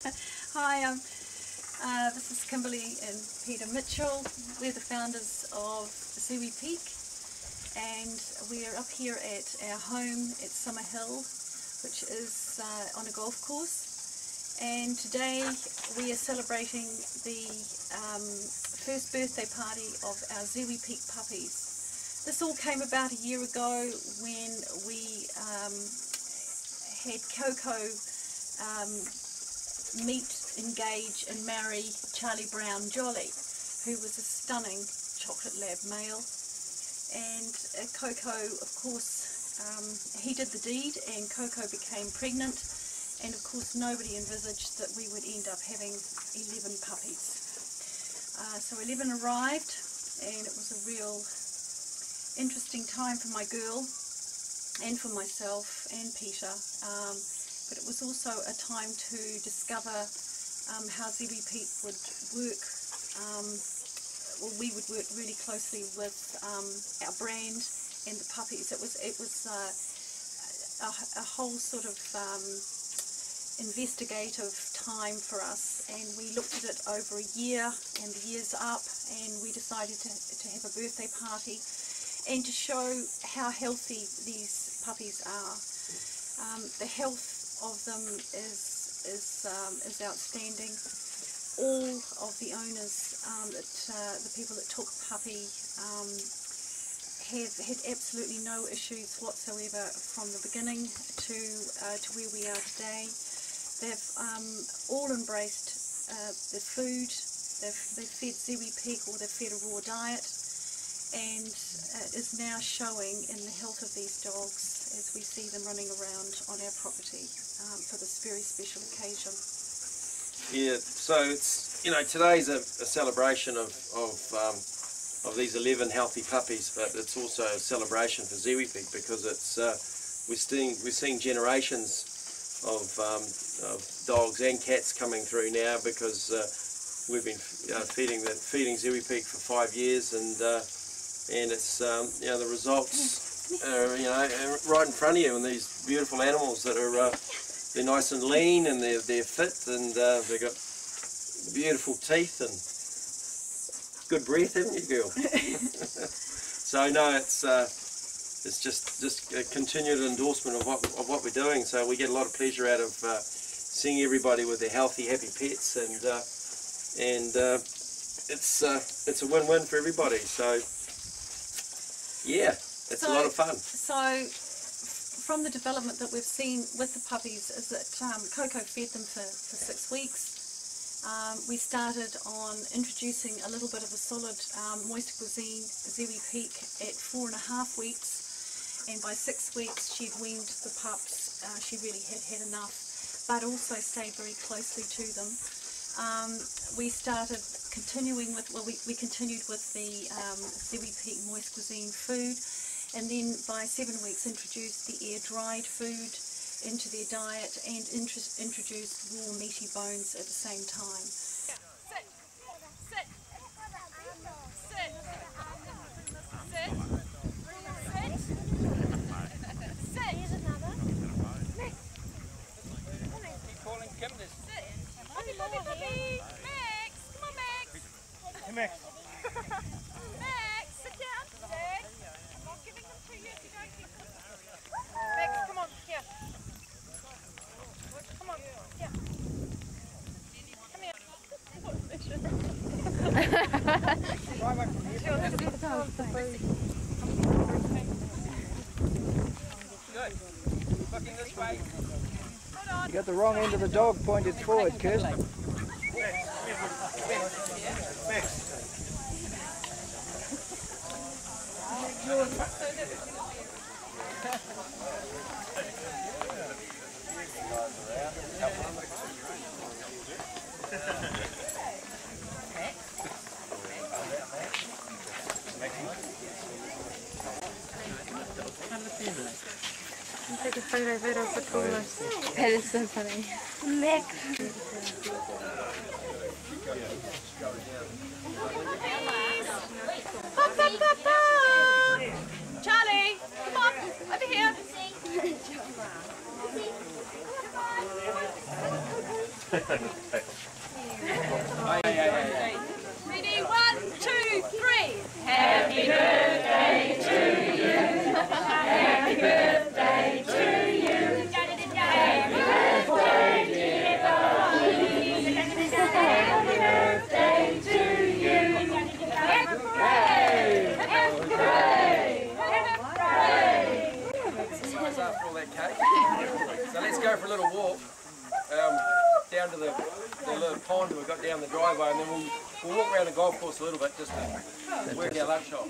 Hi, this is Kimberly and Peter Mitchell. We're the founders of ZiwiPeak, and we're up here at our home at Summer Hill, which is on a golf course. And today we are celebrating the first birthday party of our ZiwiPeak puppies. This all came about a year ago when we had Coco meet, engage and marry Charlie Brown Jolly, who was a stunning chocolate lab male. And Coco, of course, he did the deed and Coco became pregnant, and of course nobody envisaged that we would end up having 11 puppies. So 11 arrived, and it was a real interesting time for my girl and for myself and Peter. But it was also a time to discover how ZiwiPeak would work. Well, we would work really closely with our brand and the puppies. It was a whole sort of investigative time for us, and we looked at it over a year and the year's up, and we decided to have a birthday party and to show how healthy these puppies are. The health of them is outstanding. All of the owners, the people that took puppy, have had absolutely no issues whatsoever from the beginning to where we are today. They've all embraced the food. They've fed ZiwiPeak, or they've fed a raw diet, and is now showing in the health of these dogs as we see them running around on our property for this very special occasion. Yeah, so it's, you know, today's a celebration of these 11 healthy puppies, but it's also a celebration for ZiwiPeak because it's we're seeing generations of dogs and cats coming through now, because we've been feeding ZiwiPeak for 5 years, and it's you know, the results are, you know, right in front of you, and these beautiful animals that are they're nice and lean, and they're fit, and they've got beautiful teeth and good breath, haven't you, girl? So no, it's just a continued endorsement of what we're doing. So we get a lot of pleasure out of seeing everybody with their healthy, happy pets, and it's a win-win for everybody. So yeah, it's a lot of fun. So from the development that we've seen with the puppies is that Coco fed them for 6 weeks. We started on introducing a little bit of a solid moist cuisine ZiwiPeak at 4.5 weeks, and by 6 weeks she'd weaned the pups. She really had enough, but also stayed very closely to them. We started continuing with, well, we continued with the ZiwiPeak moist cuisine food, and then by 7 weeks introduced the air-dried food into their diet and introduced raw meaty bones at the same time. Sit. Sit. Sit. Sit. Sit. Sit. Here's another. Max. Keep calling Kim this. Sit. Puppy, puppy, puppy. Max. Come on, Max. Hey, Max. Max, sit down. Sit. I'm not giving them to you if you don't keep them. Max, come on. Here. Come on. Here. Come here. Good. Looking this way. Hold on. You got the wrong end of the dog pointed forward, Kirsten. Take a photo of it as the coolest. That is so funny. Max. Charlie, come on, over here. Ready, 1, 2, 3. Happy birthday to you. Happy birthday to you. Happy birthday, dear Bobby. Happy birthday to you. Happy birthday. Happy birthday. After all that cake. So let's go for a little walk down to the little pond that we've got down the driveway, and then we'll walk around the golf course a little bit just to work our lunch off.